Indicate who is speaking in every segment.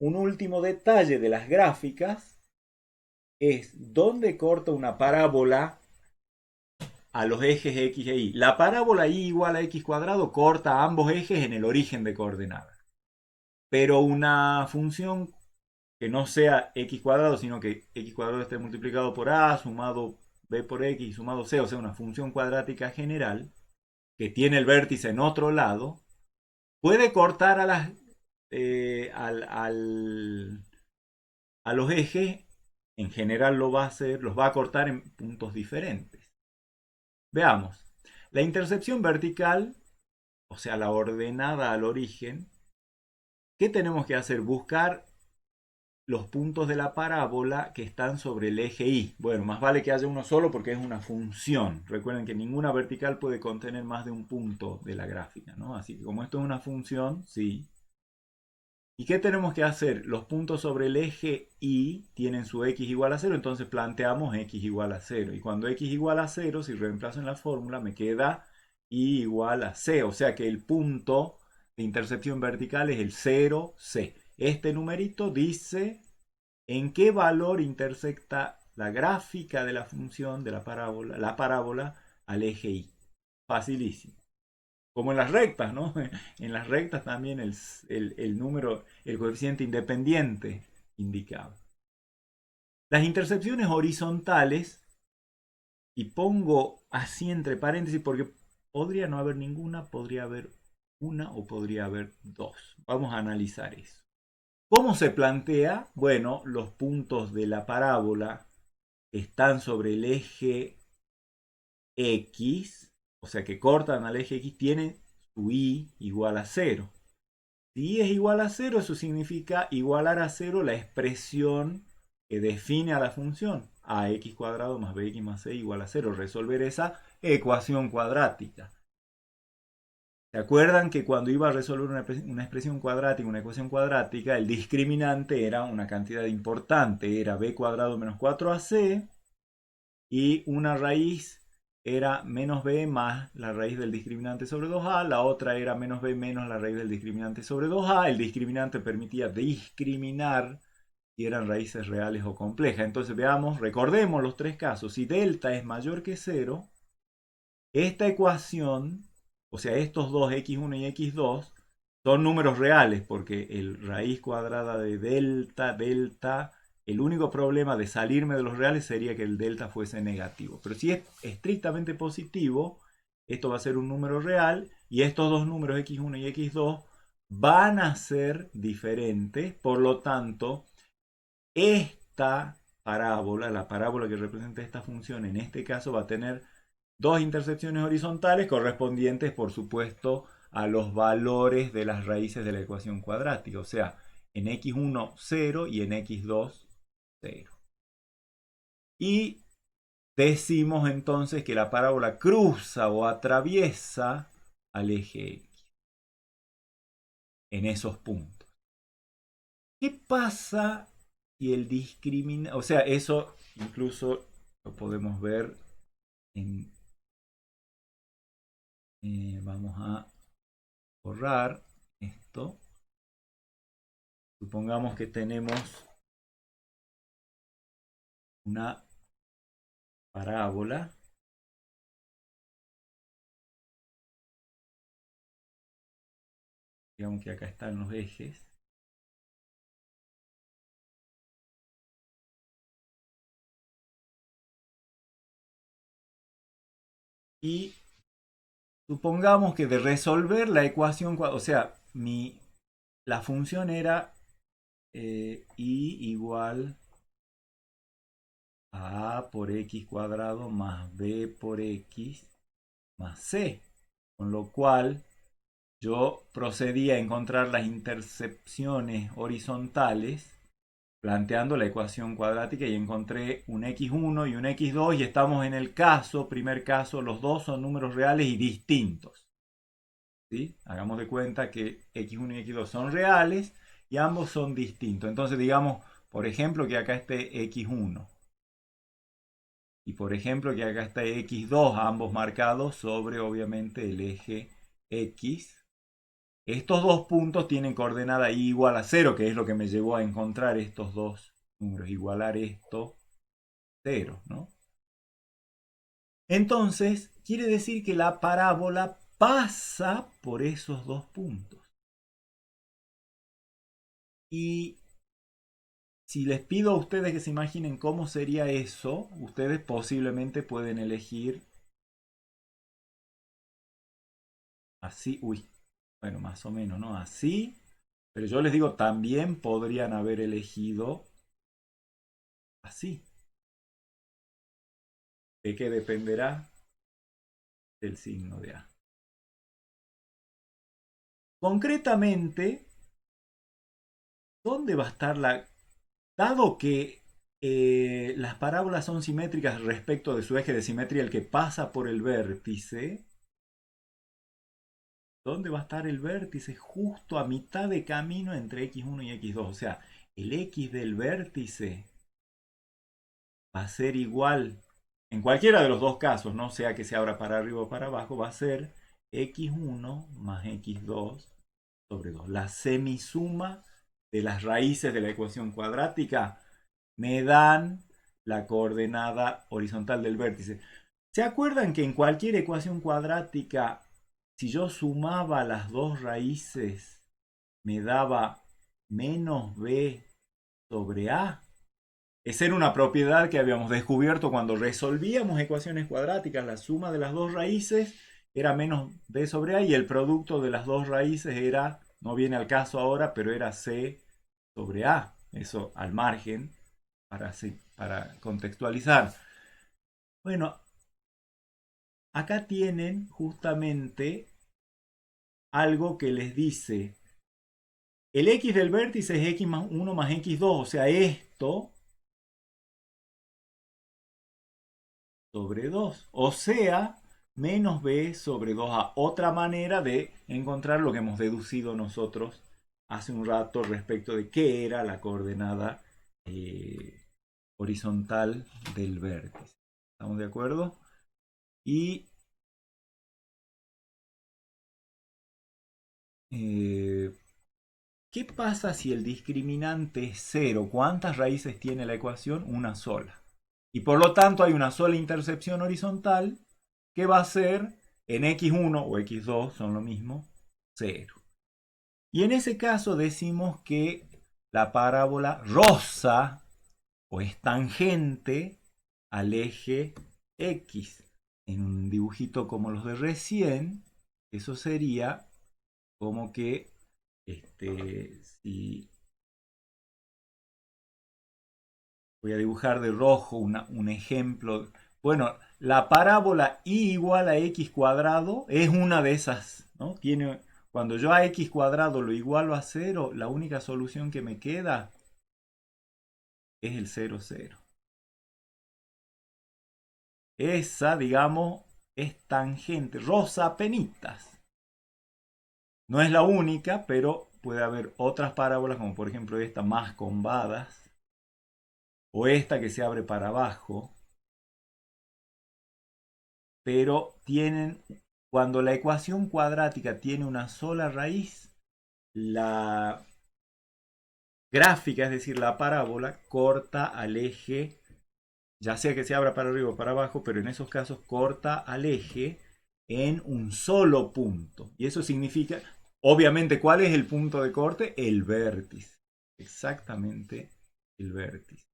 Speaker 1: Un último detalle de las gráficas es dónde corta una parábola a los ejes X e Y. La parábola Y igual a X cuadrado corta ambos ejes en el origen de coordenadas. Pero una función que no sea X cuadrado, sino que X cuadrado esté multiplicado por A, sumado B por X, sumado C, o sea, una función cuadrática general, que tiene el vértice en otro lado, puede cortar a, las, a los ejes, en general lo va a hacer, los va a cortar en puntos diferentes. Veamos, la intercepción vertical, o sea, la ordenada al origen, ¿qué tenemos que hacer? Buscar los puntos de la parábola que están sobre el eje Y. Bueno, más vale que haya uno solo porque es una función. Recuerden que ninguna vertical puede contener más de un punto de la gráfica, ¿no? Así que como esto es una función, sí. ¿Y qué tenemos que hacer? Los puntos sobre el eje Y tienen su x igual a 0, entonces planteamos x igual a 0. Y cuando x igual a 0, si reemplazo en la fórmula, me queda y igual a c. O sea que el punto de intercepción vertical es el 0, c. Este numerito dice en qué valor intersecta la gráfica de la función de la parábola al eje Y. Facilísimo. Como en las rectas, ¿no? En las rectas también el número, el coeficiente independiente indicado. Las intercepciones horizontales, y pongo así entre paréntesis porque podría no haber ninguna, podría haber una o podría haber dos. Vamos a analizar eso. ¿Cómo se plantea? Bueno, los puntos de la parábola están sobre el eje X, o sea que cortan al eje X, tienen su Y igual a 0. Si Y es igual a 0, eso significa igualar a 0 la expresión que define a la función ax cuadrado más bx más c igual a 0. Resolver esa ecuación cuadrática. ¿Se acuerdan que cuando iba a resolver una expresión cuadrática, una ecuación cuadrática, el discriminante era una cantidad importante, era b cuadrado menos 4ac, y una raíz era menos b más la raíz del discriminante sobre 2a, la otra era menos b menos la raíz del discriminante sobre 2a, el discriminante permitía discriminar si eran raíces reales o complejas. Entonces veamos, recordemos los tres casos, si delta es mayor que 0, esta ecuación, o sea, estos dos x1 y x2, son números reales porque el raíz cuadrada de delta, el único problema de salirme de los reales sería que el delta fuese negativo. Pero si es estrictamente positivo, esto va a ser un número real y estos dos números x1 y x2 van a ser diferentes. Por lo tanto, esta parábola, la parábola que representa esta función, en este caso va a tener dos intersecciones horizontales correspondientes, por supuesto, a los valores de las raíces de la ecuación cuadrática. O sea, en x1, 0 y en x2, 0. Y decimos entonces que la parábola cruza o atraviesa al eje X en esos puntos. ¿Qué pasa si el discriminante... O sea, eso incluso lo podemos ver en... vamos a borrar esto. Supongamos que tenemos una parábola digamos que acá están los ejes y supongamos que de resolver la ecuación, o sea, la función era y igual a A por x cuadrado más b por x más c, con lo cual yo procedí a encontrar las intercepciones horizontales planteando la ecuación cuadrática y encontré un x1 y un x2 y estamos en el primer caso, los dos son números reales y distintos. ¿Sí? Hagamos de cuenta que x1 y x2 son reales y ambos son distintos. Entonces digamos, por ejemplo, que acá esté x1 y por ejemplo que acá está x2, ambos marcados sobre obviamente el eje x. estos dos puntos tienen coordenada i igual a 0, que es lo que me llevó a encontrar estos dos números, igualar esto 0, ¿no? Entonces, quiere decir que la parábola pasa por esos dos puntos. Y si les pido a ustedes que se imaginen cómo sería eso, ustedes posiblemente pueden elegir así, uy, bueno, más o menos, ¿no? Así, pero yo les digo, también podrían haber elegido así. ¿De qué dependerá? Del signo de A. Concretamente, ¿dónde va a estar la... Dado que las parábolas son simétricas respecto de su eje de simetría, el que pasa por el vértice, ¿dónde va a estar el vértice? Justo a mitad de camino entre x1 y x2. O sea, el x del vértice va a ser igual, en cualquiera de los dos casos, no sea que se abra para arriba o para abajo, va a ser x1 más x2 sobre 2. La semisuma de las raíces de la ecuación cuadrática me dan la coordenada horizontal del vértice. ¿Se acuerdan que en cualquier ecuación cuadrática, si yo sumaba las dos raíces, me daba menos b sobre a? Esa era una propiedad que habíamos descubierto cuando resolvíamos ecuaciones cuadráticas. La suma de las dos raíces era menos b sobre a y el producto de las dos raíces era, no viene al caso ahora, pero era c sobre a. Eso al margen para contextualizar. Bueno, acá tienen justamente algo que les dice, el x del vértice es x más 1 más x2, o sea, esto sobre 2, o sea, menos b sobre 2a. Otra manera de encontrar lo que hemos deducido nosotros hace un rato respecto de qué era la coordenada horizontal del vértice. ¿Estamos de acuerdo? Y ¿qué pasa si el discriminante es 0? ¿Cuántas raíces tiene la ecuación? Una sola. Y por lo tanto hay una sola intercepción horizontal que va a ser en x1 o x2, son lo mismo, 0. Y en ese caso decimos que la parábola roza o es tangente al eje x. En un dibujito como los de recién, eso sería como que si voy a dibujar de rojo un ejemplo. Bueno, la parábola y igual a x cuadrado es una de esas, ¿no? Cuando yo a x cuadrado lo igualo a 0, la única solución que me queda es el 0, 0. Esa, digamos, es tangente, rosa penitas. No es la única, pero puede haber otras parábolas, como por ejemplo esta más combadas, o esta que se abre para abajo, pero cuando la ecuación cuadrática tiene una sola raíz, la gráfica, es decir, la parábola, corta al eje, ya sea que se abra para arriba o para abajo, pero en esos casos corta al eje en un solo punto. Y eso significa, obviamente, ¿cuál es el punto de corte? El vértice. Exactamente el vértice.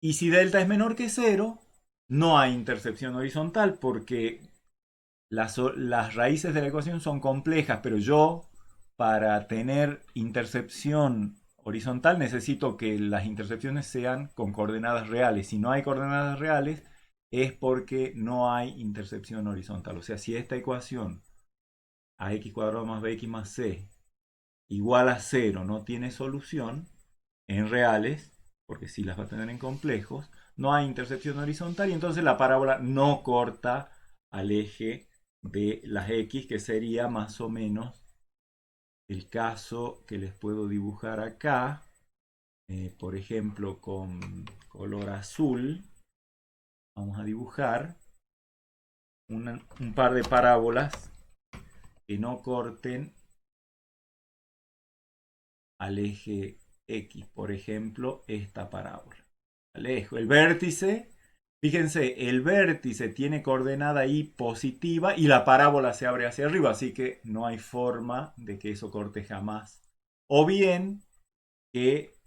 Speaker 1: Y si delta es menor que 0, no hay intercepción horizontal porque las raíces de la ecuación son complejas, pero yo para tener intercepción horizontal necesito que las intercepciones sean con coordenadas reales. Si no hay coordenadas reales es porque no hay intercepción horizontal. O sea, si esta ecuación ax cuadrado más bx más c igual a 0 no tiene solución en reales, porque sí las va a tener en complejos, no hay intercepción horizontal y entonces la parábola no corta al eje de las x, que sería más o menos el caso que les puedo dibujar acá, por ejemplo con color azul. Vamos a dibujar un par de parábolas que no corten al eje X. Por ejemplo, esta parábola. El vértice, fíjense, el vértice tiene coordenada Y positiva y la parábola se abre hacia arriba, así que no hay forma de que eso corte jamás. O bien que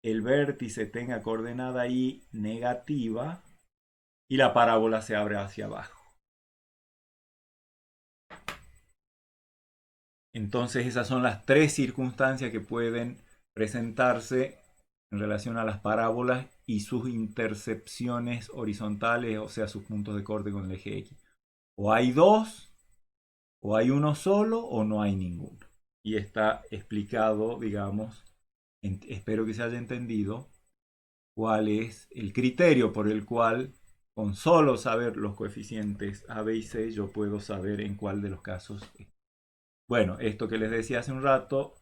Speaker 1: el vértice tenga coordenada Y negativa y la parábola se abre hacia abajo. Entonces esas son las tres circunstancias que pueden presentarse en relación a las parábolas y sus intercepciones horizontales, o sea, sus puntos de corte con el eje X. O hay dos, o hay uno solo, o no hay ninguno. Y está explicado, digamos, espero que se haya entendido, cuál es el criterio por el cual, con solo saber los coeficientes A, B y C, yo puedo saber en cuál de los casos. Bueno, esto que les decía hace un rato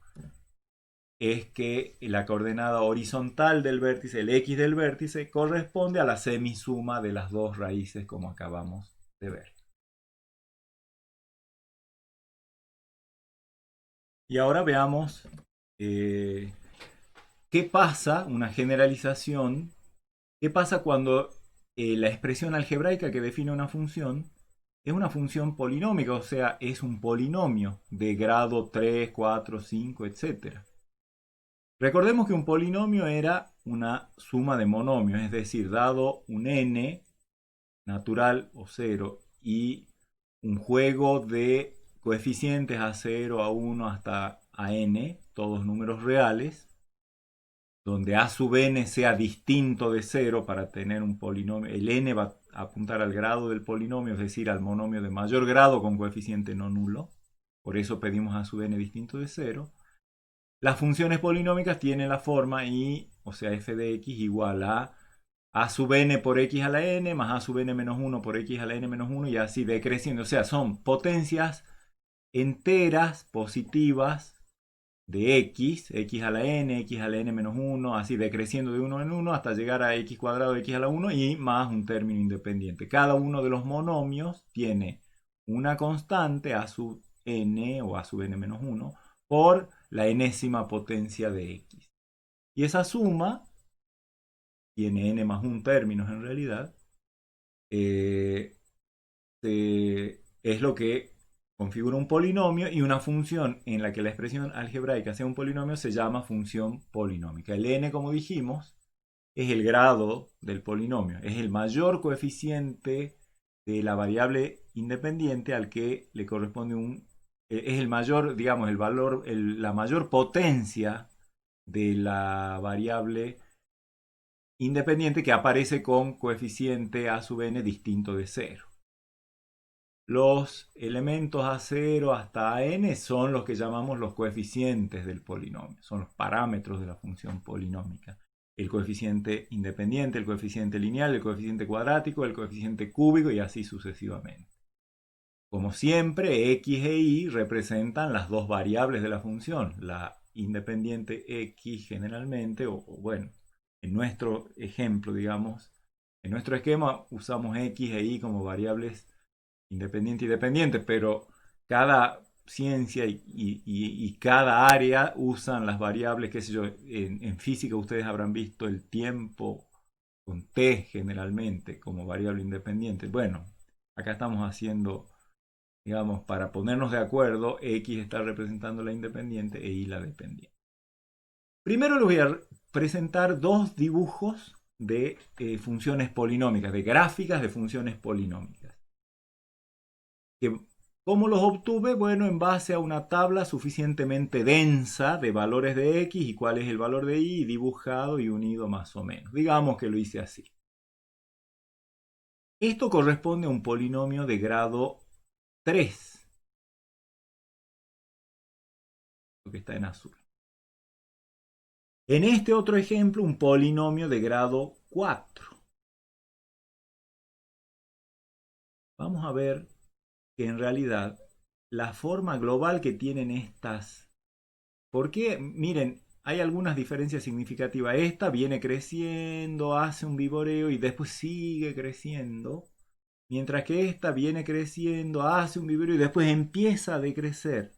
Speaker 1: es que la coordenada horizontal del vértice, el X del vértice, corresponde a la semisuma de las dos raíces, como acabamos de ver. Y ahora veamos qué pasa, una generalización, qué pasa cuando la expresión algebraica que define una función es una función polinómica, o sea, es un polinomio de grado 3, 4, 5, etc. Recordemos que un polinomio era una suma de monomios, es decir, dado un n natural o 0 y un juego de coeficientes a 0, a 1 hasta a n, todos números reales, donde a sub n sea distinto de 0 para tener un polinomio. El n va a apuntar al grado del polinomio, es decir, al monomio de mayor grado con coeficiente no nulo. Por eso pedimos a sub n distinto de 0. Las funciones polinómicas tienen la forma y, o sea, f de x igual a sub n por x a la n más a sub n menos 1 por x a la n menos 1 y así decreciendo. O sea, son potencias enteras positivas de x a la n menos 1, así decreciendo de 1 en 1 hasta llegar a x cuadrado de x a la 1 y más un término independiente. Cada uno de los monomios tiene una constante a sub n o a sub n menos 1 por la enésima potencia de x. Y esa suma tiene n más 1 términos en realidad, es lo que configura un polinomio, y una función en la que la expresión algebraica sea un polinomio se llama función polinómica. El n, como dijimos, es el grado del polinomio, es el mayor coeficiente de la variable independiente al que le corresponde es el mayor, digamos, el valor, la mayor potencia de la variable independiente que aparece con coeficiente a sub n distinto de 0. Los elementos a0 hasta a n son los que llamamos los coeficientes del polinomio, son los parámetros de la función polinómica. El coeficiente independiente, el coeficiente lineal, el coeficiente cuadrático, el coeficiente cúbico y así sucesivamente. Como siempre, x e y representan las dos variables de la función, la independiente x generalmente, o bueno, en nuestro ejemplo, digamos, en nuestro esquema usamos x e y como variables independiente y dependiente, pero cada ciencia y cada área usan las variables, qué sé yo, en física ustedes habrán visto el tiempo con t generalmente como variable independiente. Bueno, acá estamos haciendo, digamos, para ponernos de acuerdo, x está representando la independiente e y la dependiente. Primero les voy a presentar dos dibujos de funciones polinómicas, de gráficas de funciones polinómicas. ¿Cómo los obtuve? Bueno, en base a una tabla suficientemente densa de valores de x y cuál es el valor de y, dibujado y unido más o menos. Digamos que lo hice así. Esto corresponde a un polinomio de grado 3, lo que está en azul. En este otro ejemplo, un polinomio de grado 4. Vamos a ver que en realidad la forma global que tienen estas... ¿Por qué? Miren, hay algunas diferencias significativas. Esta viene creciendo, hace un viboreo y después sigue creciendo. Mientras que esta viene creciendo, hace un viboreo y después empieza a decrecer.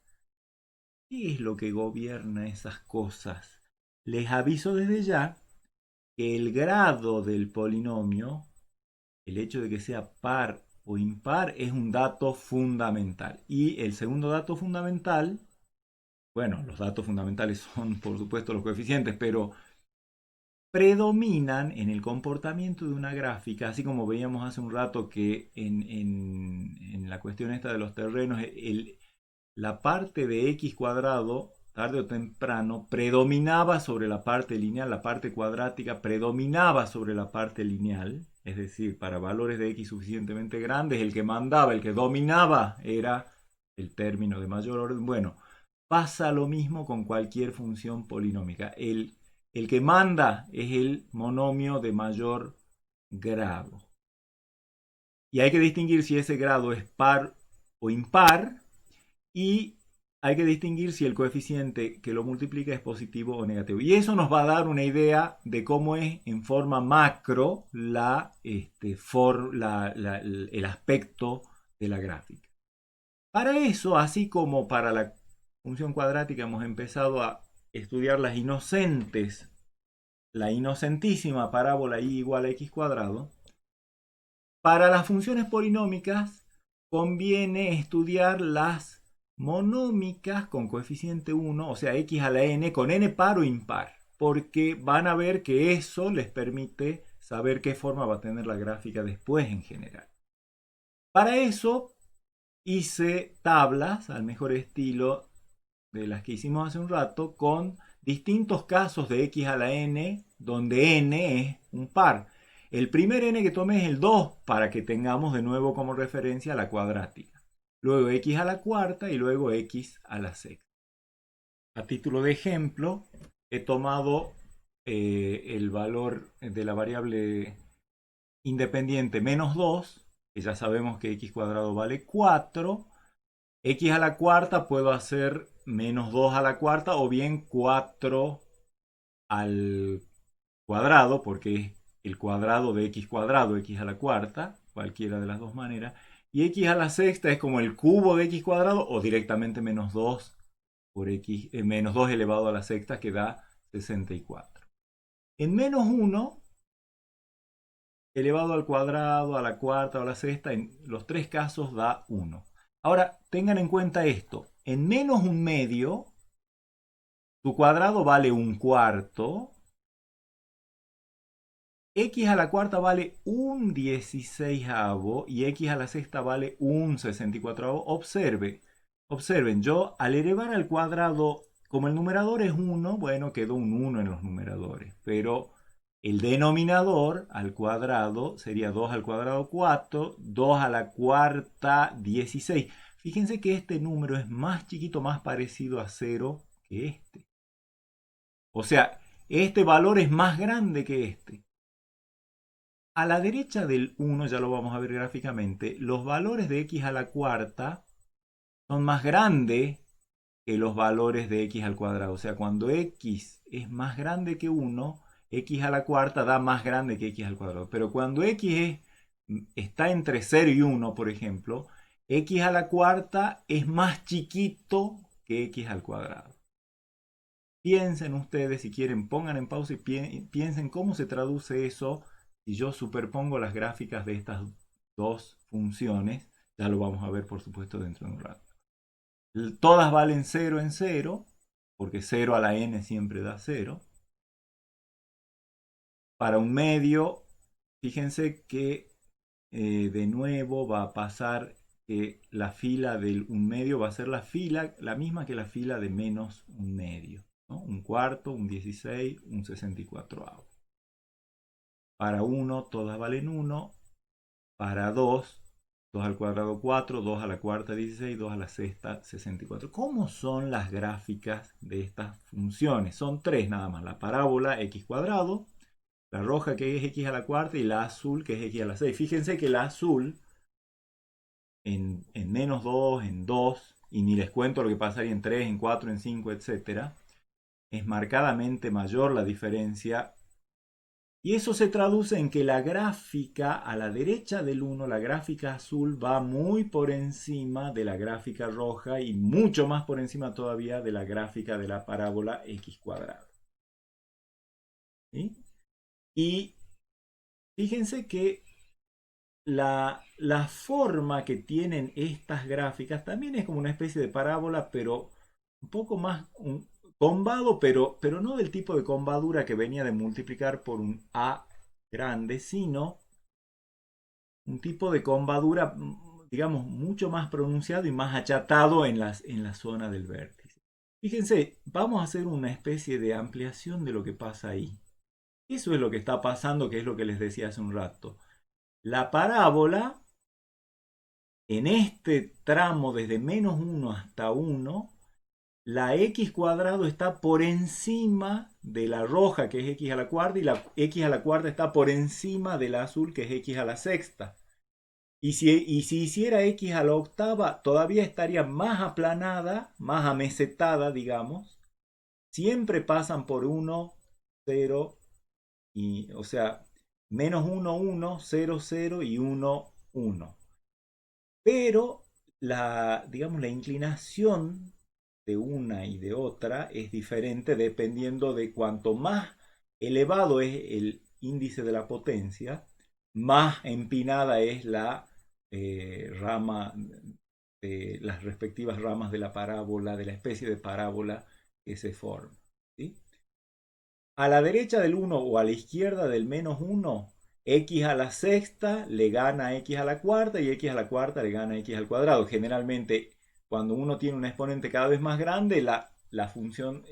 Speaker 1: ¿Qué es lo que gobierna esas cosas? Les aviso desde ya que el grado del polinomio, el hecho de que sea par o impar, es un dato fundamental. Y el segundo dato fundamental, bueno, los datos fundamentales son por supuesto los coeficientes, pero predominan en el comportamiento de una gráfica, así como veíamos hace un rato que en la cuestión esta de los terrenos, la parte de x cuadrado, tarde o temprano, predominaba sobre la parte lineal, la parte cuadrática predominaba sobre la parte lineal, es decir, para valores de x suficientemente grandes, el que mandaba, el que dominaba era el término de mayor orden. Bueno, pasa lo mismo con cualquier función polinómica. El que manda es el monomio de mayor grado. Y hay que distinguir si ese grado es par o impar. Y hay que distinguir si el coeficiente que lo multiplica es positivo o negativo. Y eso nos va a dar una idea de cómo es en forma macro el aspecto de la gráfica. Para eso, así como para la función cuadrática hemos empezado a estudiar las inocentes, la inocentísima parábola y igual a x cuadrado, para las funciones polinómicas conviene estudiar las monómicas con coeficiente 1, o sea, x a la n, con n par o impar, porque van a ver que eso les permite saber qué forma va a tener la gráfica después en general. Para eso hice tablas al mejor estilo de las que hicimos hace un rato, con distintos casos de x a la n, donde n es un par. El primer n que tomé es el 2, para que tengamos de nuevo como referencia la cuadrática. Luego x a la cuarta y luego x a la sexta. A título de ejemplo, he tomado el valor de la variable independiente menos 2, que ya sabemos que x cuadrado vale 4. X a la cuarta puedo hacer menos 2 a la cuarta o bien 4 al cuadrado, porque es el cuadrado de x cuadrado, x a la cuarta, cualquiera de las dos maneras. Y x a la sexta es como el cubo de x cuadrado o directamente menos 2 por x, menos 2 elevado a la sexta, que da 64. En menos 1 elevado al cuadrado, a la cuarta o a la sexta, en los tres casos da 1. Ahora, tengan en cuenta esto. En menos un medio, tu cuadrado vale un cuarto. X a la cuarta vale un 16avo y x a la sexta vale un 64avo. Observen, yo al elevar al cuadrado, como el numerador es 1, bueno, quedó un 1 en los numeradores. Pero el denominador al cuadrado sería 2 al cuadrado 4, 2 a la cuarta 16. Fíjense que este número es más chiquito, más parecido a 0 que este. O sea, este valor es más grande que este. A la derecha del 1, ya lo vamos a ver gráficamente, los valores de x a la cuarta son más grandes que los valores de x al cuadrado. O sea, cuando x es más grande que 1, x a la cuarta da más grande que x al cuadrado. Pero cuando está entre 0 y 1, por ejemplo, x a la cuarta es más chiquito que x al cuadrado. Piensen ustedes, si quieren, pongan en pausa y piensen cómo se traduce eso si yo superpongo las gráficas de estas dos funciones. Ya lo vamos a ver, por supuesto, dentro de un rato. Todas valen 0 en 0, porque 0 a la n siempre da 0. Para un medio, fíjense que de nuevo va a pasar que la fila del un medio va a ser la misma que la fila de menos un medio, ¿no? Un cuarto, un 16, un 64avo. Para 1 todas valen 1. Para 2, 2 al cuadrado 4, 2 a la cuarta 16, 2 a la sexta 64. ¿Cómo son las gráficas de estas funciones? Son tres nada más. La parábola x cuadrado, la roja que es x a la cuarta y la azul que es x a la 6. Fíjense que la azul en menos 2, en 2, y ni les cuento lo que pasaría en 3, en 4, en 5, etc. es marcadamente mayor la diferencia. Y eso se traduce en que la gráfica a la derecha del 1, la gráfica azul, va muy por encima de la gráfica roja y mucho más por encima todavía de la gráfica de la parábola x cuadrado. ¿Sí? Y fíjense que la forma que tienen estas gráficas también es como una especie de parábola, pero un poco más combado, pero no del tipo de combadura que venía de multiplicar por un a grande, sino un tipo de combadura, digamos, mucho más pronunciado y más achatado en la zona del vértice. Fíjense, vamos a hacer una especie de ampliación de lo que pasa ahí. Eso es lo que está pasando, que es lo que les decía hace un rato. La parábola, en este tramo desde menos 1 hasta 1, la x cuadrado está por encima de la roja, que es x a la cuarta, y la x a la cuarta está por encima de la azul, que es x a la sexta. Y si hiciera x a la octava, todavía estaría más aplanada, más amesetada, digamos. Siempre pasan por 1, 0, y, o sea, menos 1, 1, 0, 0 y 1, 1. Pero digamos, la inclinación de una y de otra es diferente dependiendo de cuanto más elevado es el índice de la potencia, más empinada es la rama de las respectivas ramas de la parábola, de la especie de parábola que se forma. ¿Sí? A la derecha del 1 o a la izquierda del menos 1, x a la sexta le gana a x a la cuarta y x a la cuarta le gana a x al cuadrado. Generalmente, cuando uno tiene un exponente cada vez más grande, la función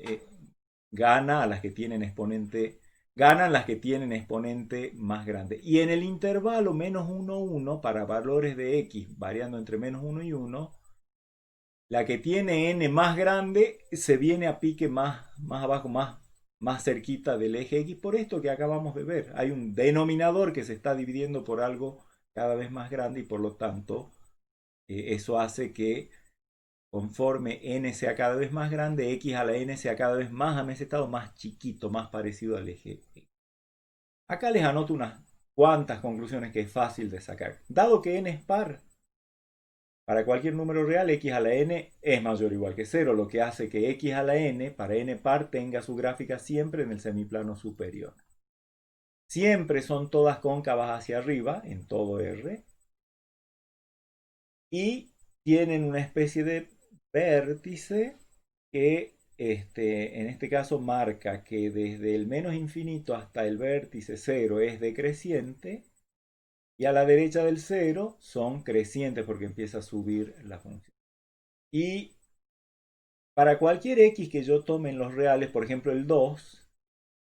Speaker 1: gana a las que tienen exponente, ganan las que tienen exponente más grande. Y en el intervalo menos 1, 1, para valores de x variando entre menos 1 y 1, la que tiene n más grande se viene a pique más abajo, más cerquita del eje X, por esto que acabamos de ver. Hay un denominador que se está dividiendo por algo cada vez más grande y por lo tanto eso hace que conforme n sea cada vez más grande, x a la n sea cada vez más amesetado, más chiquito, más parecido al eje X. Acá les anoto unas cuantas conclusiones que es fácil de sacar. Dado que n es par, para cualquier número real, x a la n es mayor o igual que 0, lo que hace que x a la n, para n par, tenga su gráfica siempre en el semiplano superior. Siempre son todas cóncavas hacia arriba, en todo R, y tienen una especie de vértice que en este caso marca que desde el menos infinito hasta el vértice 0 es decreciente, y a la derecha del 0 son crecientes porque empieza a subir la función. Y para cualquier x que yo tome en los reales, por ejemplo el 2,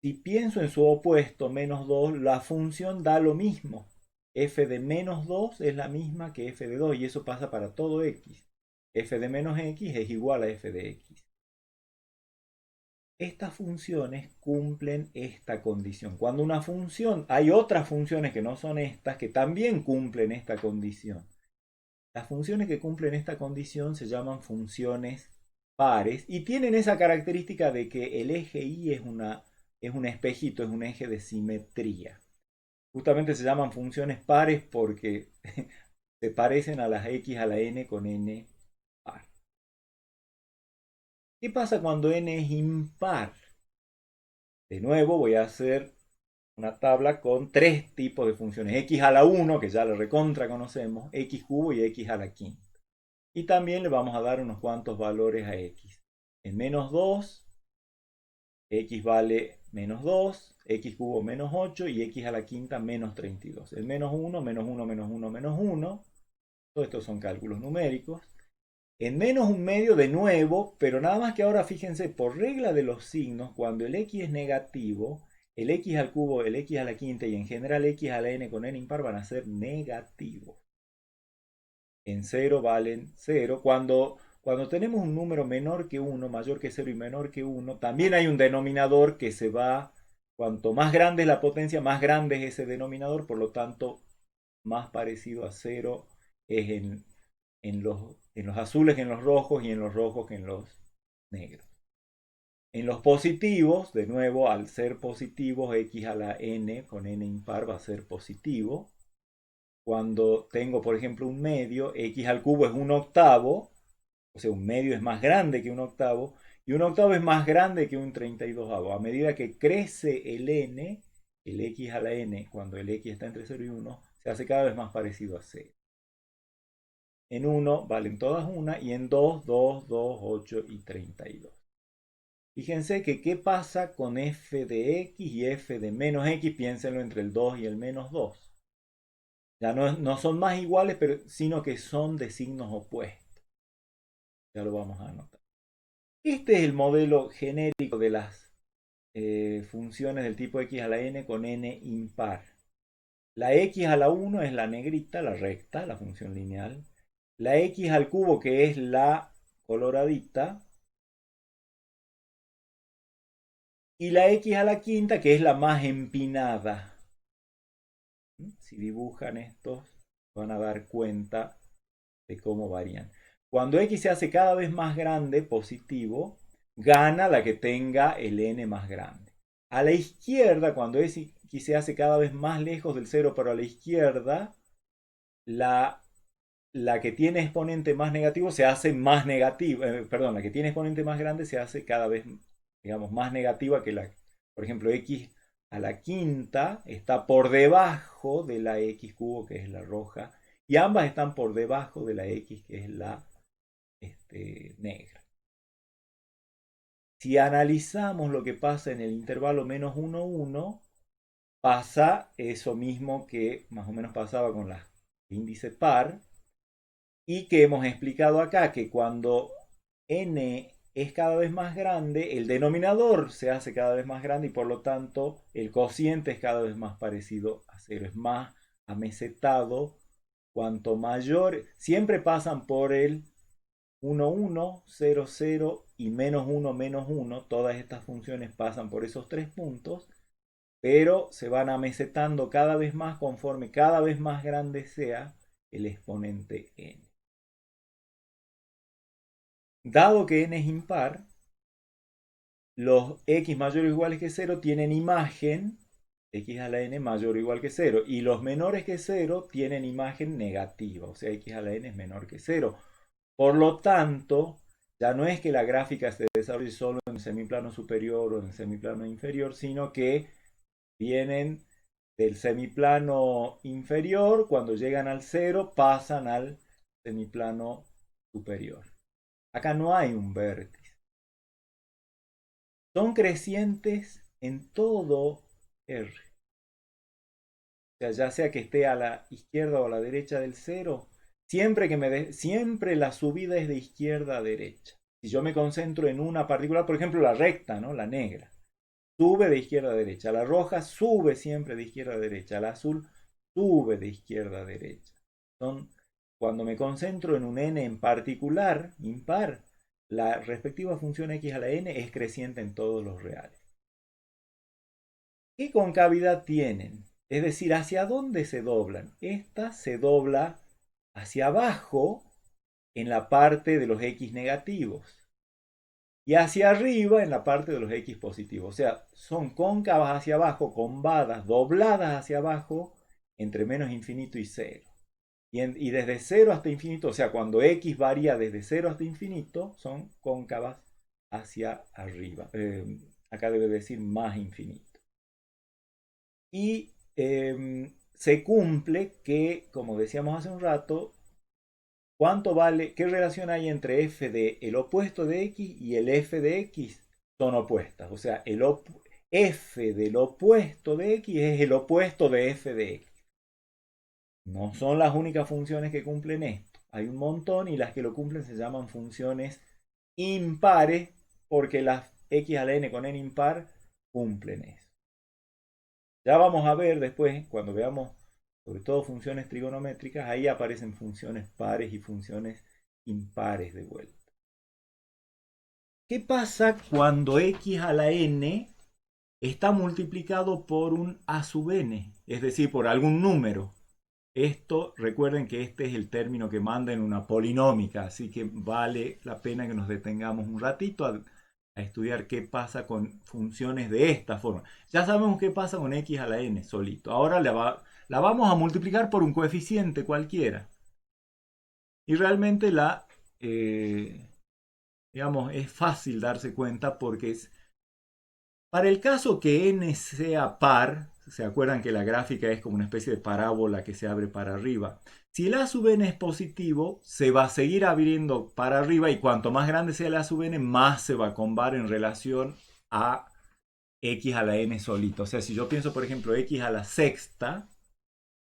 Speaker 1: si pienso en su opuesto, menos 2, la función da lo mismo. F de menos 2 es la misma que f de 2 y eso pasa para todo x. F de menos x es igual a f de x. Estas funciones cumplen esta condición. Cuando una función, hay otras funciones que no son estas que también cumplen esta condición. Las funciones que cumplen esta condición se llaman funciones pares y tienen esa característica de que el eje Y es un espejito, es un eje de simetría. Justamente se llaman funciones pares porque se parecen a las x a la n con n par. ¿Qué pasa cuando n es impar? De nuevo voy a hacer una tabla con tres tipos de funciones. X a la 1, que ya la recontra conocemos, x cubo y x a la quinta. Y también le vamos a dar unos cuantos valores a x. En menos 2, x vale menos 2, x cubo menos 8 y x a la quinta menos 32. El menos 1, menos 1, menos 1, menos 1. Todos estos son cálculos numéricos. En menos un medio de nuevo, pero nada más que ahora fíjense, por regla de los signos, cuando el x es negativo, el x al cubo, el x a la quinta y en general x a la n con n impar van a ser negativos. En 0 valen 0. Cuando tenemos un número menor que 1, mayor que 0 y menor que 1, también hay un denominador que se va, cuanto más grande es la potencia, más grande es ese denominador, por lo tanto, más parecido a 0 es en los azules que en los rojos y en los rojos que en los negros. En los positivos, de nuevo, al ser positivos, x a la n con n impar va a ser positivo. Cuando tengo, por ejemplo, un medio, x al cubo es un octavo, o sea, un medio es más grande que un octavo, y un octavo es más grande que un 32avo. A medida que crece el n, el x a la n, cuando el x está entre 0 y 1, se hace cada vez más parecido a 0. En 1 valen todas una, y en 2, 2, 2, 8 y 32. Fíjense que qué pasa con f de x y f de menos x, piénsenlo entre el 2 y el menos 2. Ya no son más iguales, sino que son de signos opuestos. Ya lo vamos a anotar. Este es el modelo genérico de las funciones del tipo x a la n con n impar. La x a la 1 es la negrita, la recta, la función lineal. La x al cubo, que es la coloradita. Y la x a la quinta, que es la más empinada. Si dibujan estos, van a dar cuenta de cómo varían. Cuando x se hace cada vez más grande, positivo, gana la que tenga el n más grande. A la izquierda, cuando x se hace cada vez más lejos del cero, pero a la izquierda, la que tiene exponente más negativo se hace más negativa. Perdón, la que tiene exponente más grande se hace cada vez, digamos, más negativa que la. Por ejemplo, x a la quinta está por debajo de la x cubo, que es la roja, y ambas están por debajo de la x, que es la negra. Si analizamos lo que pasa en el intervalo menos 1, 1, pasa eso mismo que más o menos pasaba con la índice par, y que hemos explicado acá, que cuando n es cada vez más grande, el denominador se hace cada vez más grande y por lo tanto el cociente es cada vez más parecido a 0, es más amesetado. Cuanto mayor, siempre pasan por el 1, 1, 0, 0 y menos 1, menos 1. Todas estas funciones pasan por esos tres puntos, pero se van amesetando cada vez más conforme cada vez más grande sea el exponente n. Dado que n es impar, los x mayores o iguales que 0 tienen imagen x a la n mayor o igual que 0, y los menores que 0 tienen imagen negativa, o sea, x a la n es menor que 0. Por lo tanto, ya no es que la gráfica se desarrolle solo en el semiplano superior o en el semiplano inferior, sino que vienen del semiplano inferior, cuando llegan al 0 pasan al semiplano superior. Acá no hay un vértice. Son crecientes en todo R. O sea, ya sea que esté a la izquierda o a la derecha del 0, siempre la subida es de izquierda a derecha. Si yo me concentro en una particular, por ejemplo, la recta, ¿no? La negra, sube de izquierda a derecha. La roja sube siempre de izquierda a derecha. La azul sube de izquierda a derecha. Cuando me concentro en un n en particular, impar, la respectiva función x a la n es creciente en todos los reales. ¿Qué concavidad tienen? Es decir, ¿hacia dónde se doblan? Esta se dobla hacia abajo en la parte de los x negativos y hacia arriba en la parte de los x positivos. O sea, son cóncavas hacia abajo, convadas, dobladas hacia abajo entre menos infinito y 0. Y desde 0 hasta infinito, o sea, cuando x varía desde 0 hasta infinito, son cóncavas hacia arriba. Acá debe decir más infinito. Y se cumple que, como decíamos hace un rato, ¿cuánto vale? ¿Qué relación hay entre f de el opuesto de x y el f de x? Son opuestas. O sea, f del opuesto de x es el opuesto de f de x. No son las únicas funciones que cumplen esto. Hay un montón y las que lo cumplen se llaman funciones impares porque las x a la n con n impar cumplen eso. Ya vamos a ver después, cuando veamos sobre todo funciones trigonométricas, ahí aparecen funciones pares y funciones impares de vuelta. ¿Qué pasa cuando x a la n está multiplicado por un a sub n? Es decir, por algún número. Esto, recuerden que este es el término que manda en una polinómica, así que vale la pena que nos detengamos un ratito a estudiar qué pasa con funciones de esta forma. Ya sabemos qué pasa con x a la n solito. Ahora la vamos a multiplicar por un coeficiente cualquiera. Y realmente digamos, es fácil darse cuenta porque para el caso que n sea par, se acuerdan que la gráfica es como una especie de parábola que se abre para arriba. Si el a sub n es positivo, se va a seguir abriendo para arriba y cuanto más grande sea el a sub n, más se va a convar en relación a x a la n solito. O sea, si yo pienso, por ejemplo, x a la sexta,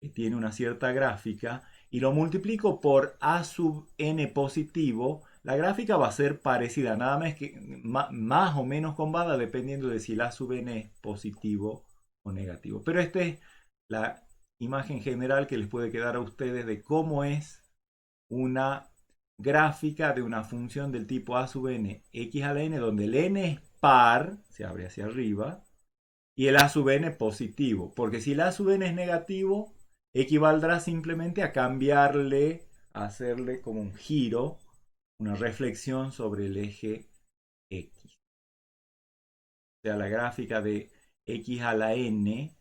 Speaker 1: que tiene una cierta gráfica, y lo multiplico por a sub n positivo, la gráfica va a ser parecida, nada más que más o menos combada dependiendo de si el a sub n es positivo o negativo. Pero esta es la imagen general que les puede quedar a ustedes de cómo es una gráfica de una función del tipo a sub n x a la n, donde el n es par, se abre hacia arriba, y el a sub n positivo. Porque si el a sub n es negativo, equivaldrá simplemente a cambiarle, a hacerle como un giro, una reflexión sobre el eje x. O sea, la gráfica de x a la n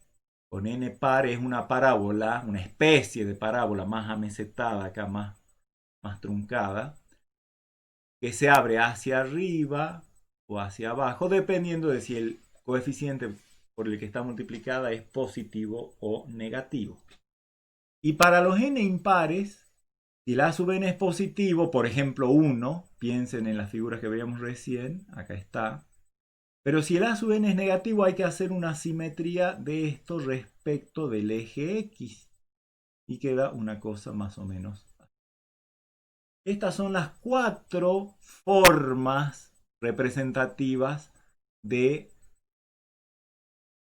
Speaker 1: con n par es una parábola, una especie de parábola más amesetada, acá más truncada, que se abre hacia arriba o hacia abajo, dependiendo de si el coeficiente por el que está multiplicada es positivo o negativo. Y para los n impares, si el a sub n es positivo, por ejemplo 1, piensen en las figuras que veíamos recién, acá está. Pero si el a sub n es negativo, hay que hacer una simetría de esto respecto del eje x. Y queda una cosa más o menos así. Estas son las 4 formas representativas de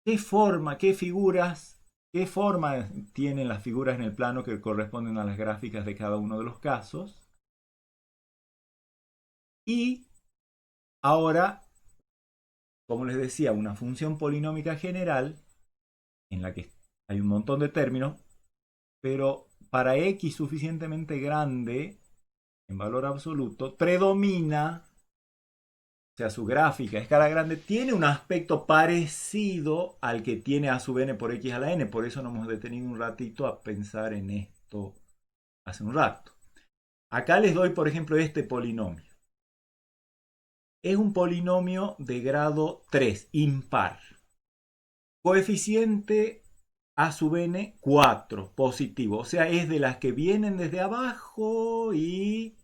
Speaker 1: qué forma, qué figuras, qué forma tienen las figuras en el plano que corresponden a las gráficas de cada uno de los casos. Y ahora, como les decía, una función polinómica general en la que hay un montón de términos, pero para x suficientemente grande en valor absoluto, predomina, o sea, su gráfica a escala grande tiene un aspecto parecido al que tiene a sub n por x a la n. Por eso nos hemos detenido un ratito a pensar en esto hace un rato. Acá les doy, por ejemplo, este polinomio. Es un polinomio de grado 3, impar. Coeficiente a sub n 4, positivo. O sea, es de las que vienen desde abajo y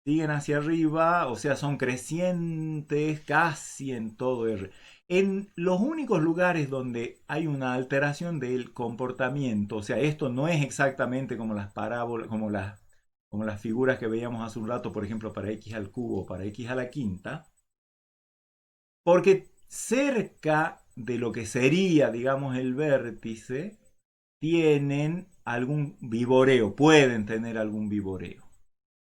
Speaker 1: siguen hacia arriba. O sea, son crecientes casi en todo R. En los únicos lugares donde hay una alteración del comportamiento, o sea, esto no es exactamente como las parábolas, como las figuras que veíamos hace un rato, por ejemplo, para x al cubo o para x a la quinta, porque cerca de lo que sería, digamos, el vértice, tienen algún viboreo, pueden tener algún viboreo.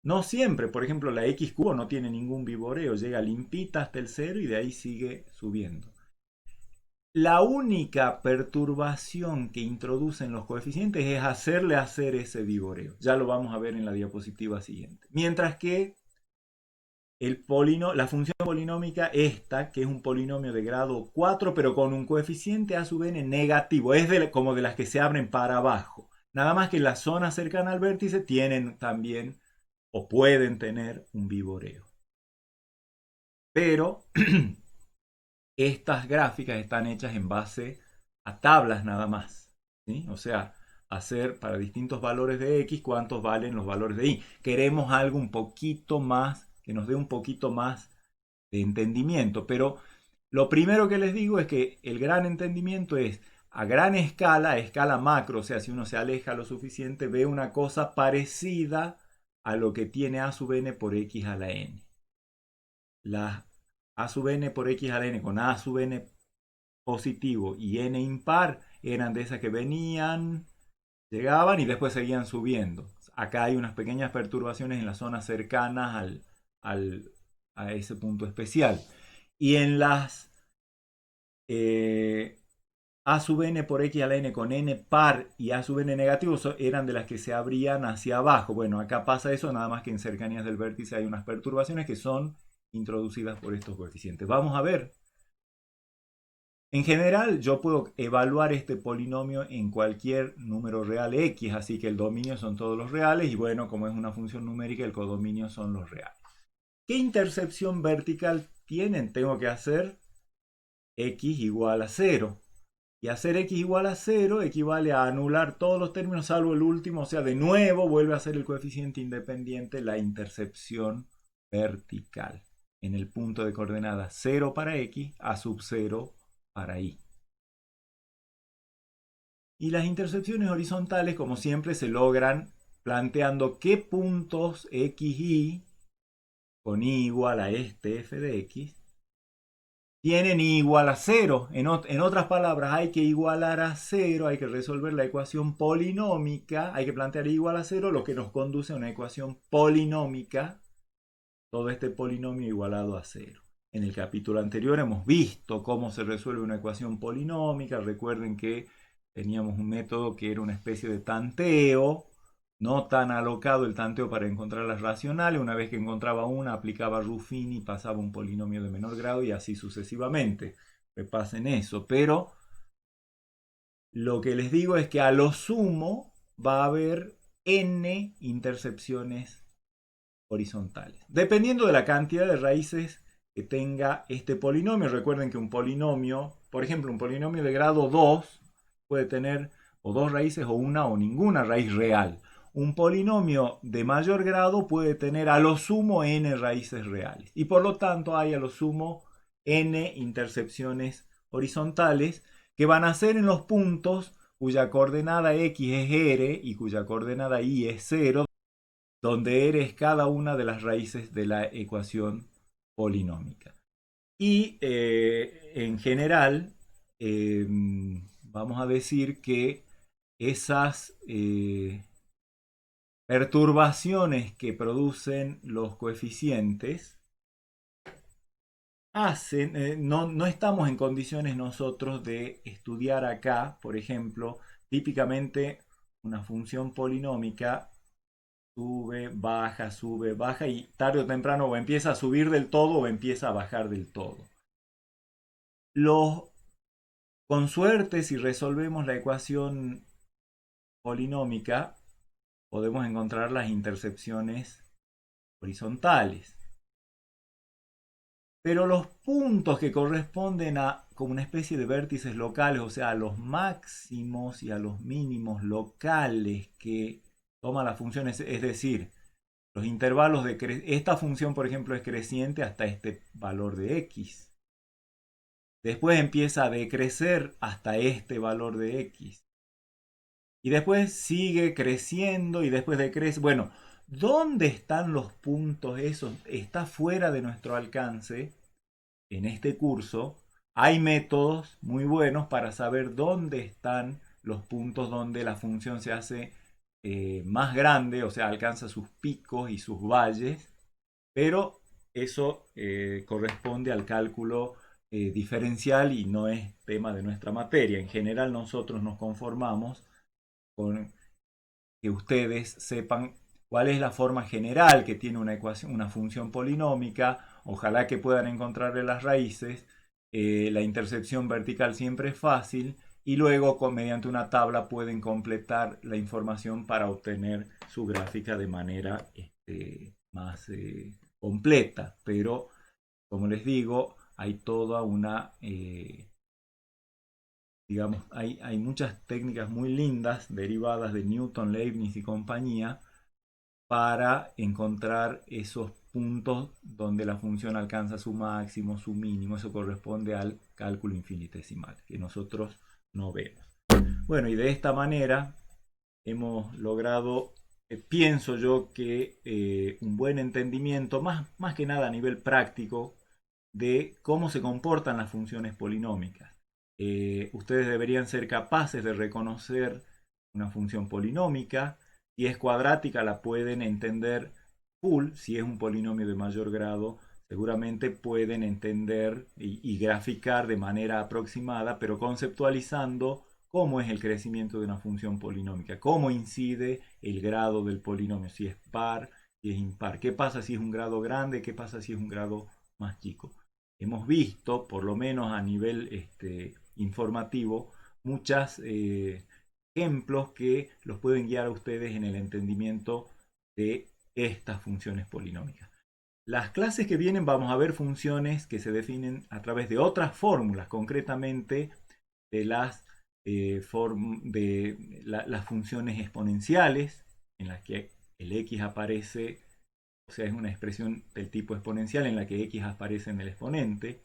Speaker 1: No siempre, por ejemplo, la x cubo no tiene ningún viboreo, llega limpita hasta el 0 y de ahí sigue subiendo. La única perturbación que introducen los coeficientes es hacerle hacer ese viboreo. Ya lo vamos a ver en la diapositiva siguiente. Mientras que la función polinómica esta, que es un polinomio de grado 4, pero con un coeficiente a sub n negativo, es como de las que se abren para abajo. Nada más que en la zona cercana al vértice tienen también o pueden tener un viboreo. Pero estas gráficas están hechas en base a tablas nada más, ¿sí? O sea, hacer para distintos valores de x cuántos valen los valores de y. Queremos algo un poquito más, que nos dé un poquito más de entendimiento, pero lo primero que les digo es que el gran entendimiento es a gran escala, a escala macro, o sea, si uno se aleja lo suficiente, ve una cosa parecida a lo que tiene a sub n por x a la n. La a sub n por x a la n con a sub n positivo y n impar eran de esas que venían, llegaban y después seguían subiendo. Acá hay unas pequeñas perturbaciones en las zonas cercanas a ese punto especial. Y en las a sub n por x a la n con n par y a sub n negativo eran de las que se abrían hacia abajo. Bueno, acá pasa eso, nada más que en cercanías del vértice hay unas perturbaciones que son introducidas por estos coeficientes. Vamos a ver. En general, yo puedo evaluar este polinomio en cualquier número real x, así que el dominio son todos los reales y bueno, como es una función numérica, el codominio son los reales. ¿Qué intercepción vertical tienen? Tengo que hacer x igual a 0. Y hacer x igual a 0 equivale a anular todos los términos salvo el último, o sea, de nuevo vuelve a ser el coeficiente independiente la intercepción vertical en el punto de coordenada 0 para x, a sub 0 para y. Y las intercepciones horizontales, como siempre, se logran planteando qué puntos x, y con y igual a este f de x tienen y igual a 0. En otras palabras, hay que igualar a 0, hay que resolver la ecuación polinómica, hay que plantear y igual a 0, lo que nos conduce a una ecuación polinómica, todo este polinomio igualado a 0. En el capítulo anterior hemos visto cómo se resuelve una ecuación polinómica. Recuerden que teníamos un método que era una especie de tanteo, no tan alocado el tanteo para encontrar las racionales. Una vez que encontraba una, aplicaba Ruffini, pasaba un polinomio de menor grado y así sucesivamente. Repasen eso. Pero lo que les digo es que a lo sumo va a haber n intercepciones horizontales. Dependiendo de la cantidad de raíces que tenga este polinomio. Recuerden que un polinomio, por ejemplo, un polinomio de grado 2 puede tener o dos raíces o una o ninguna raíz real. Un polinomio de mayor grado puede tener a lo sumo n raíces reales. Y por lo tanto hay a lo sumo n intercepciones horizontales que van a ser en los puntos cuya coordenada x es r y cuya coordenada y es 0, donde r es cada una de las raíces de la ecuación polinómica. Y en general, vamos a decir que esas perturbaciones que producen los coeficientes hacen, no estamos en condiciones nosotros de estudiar acá, por ejemplo, típicamente una función polinómica sube, baja y tarde o temprano o empieza a subir del todo o empieza a bajar del todo. Con suerte, si resolvemos la ecuación polinómica, podemos encontrar las intercepciones horizontales. Pero los puntos que corresponden a como una especie de vértices locales, o sea, a los máximos y a los mínimos locales que toma la función, es decir, los intervalos de esta función, por ejemplo, es creciente hasta este valor de x. Después empieza a decrecer hasta este valor de x. Y después sigue creciendo y después decrece. Bueno, ¿dónde están los puntos esos? Está fuera de nuestro alcance en este curso. Hay métodos muy buenos para saber dónde están los puntos donde la función se hace más grande, o sea, alcanza sus picos y sus valles, pero eso corresponde al cálculo diferencial y no es tema de nuestra materia. En general nosotros nos conformamos con que ustedes sepan cuál es la forma general que tiene una ecuación, una función polinómica. Ojalá que puedan encontrarle las raíces. La intercepción vertical siempre es fácil y luego mediante una tabla pueden completar la información para obtener su gráfica de manera más completa. Pero como les digo, hay toda una digamos, hay muchas técnicas muy lindas derivadas de Newton, Leibniz y compañía para encontrar esos puntos donde la función alcanza su máximo, su mínimo. Eso corresponde al cálculo infinitesimal, que nosotros no vemos. Bueno, y de esta manera hemos logrado, pienso yo, que un buen entendimiento, más que nada a nivel práctico, de cómo se comportan las funciones polinómicas. Ustedes deberían ser capaces de reconocer una función polinómica. Si es cuadrática la pueden entender full. Si es un polinomio de mayor grado, seguramente pueden entender y graficar de manera aproximada, pero conceptualizando cómo es el crecimiento de una función polinómica, cómo incide el grado del polinomio, si es par, si es impar, qué pasa si es un grado grande, qué pasa si es un grado más chico. Hemos visto, por lo menos a nivel informativo, muchos ejemplos que los pueden guiar a ustedes en el entendimiento de estas funciones polinómicas. Las clases que vienen vamos a ver funciones que se definen a través de otras fórmulas, concretamente de las funciones exponenciales, en las que el x aparece, o sea, es una expresión del tipo exponencial en la que x aparece en el exponente.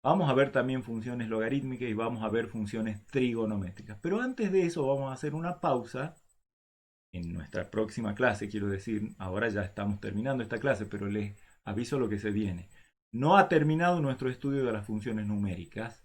Speaker 1: Vamos a ver también funciones logarítmicas y vamos a ver funciones trigonométricas. Pero antes de eso vamos a hacer una pausa en nuestra próxima clase, quiero decir, ahora ya estamos terminando esta clase, pero les aviso lo que se viene. No ha terminado nuestro estudio de las funciones numéricas,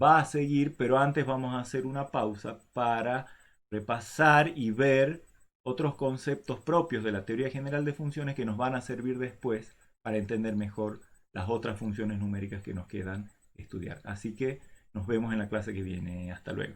Speaker 1: va a seguir, pero antes vamos a hacer una pausa para repasar y ver otros conceptos propios de la teoría general de funciones que nos van a servir después para entender mejor las otras funciones numéricas que nos quedan estudiar. Así que nos vemos en la clase que viene. Hasta luego.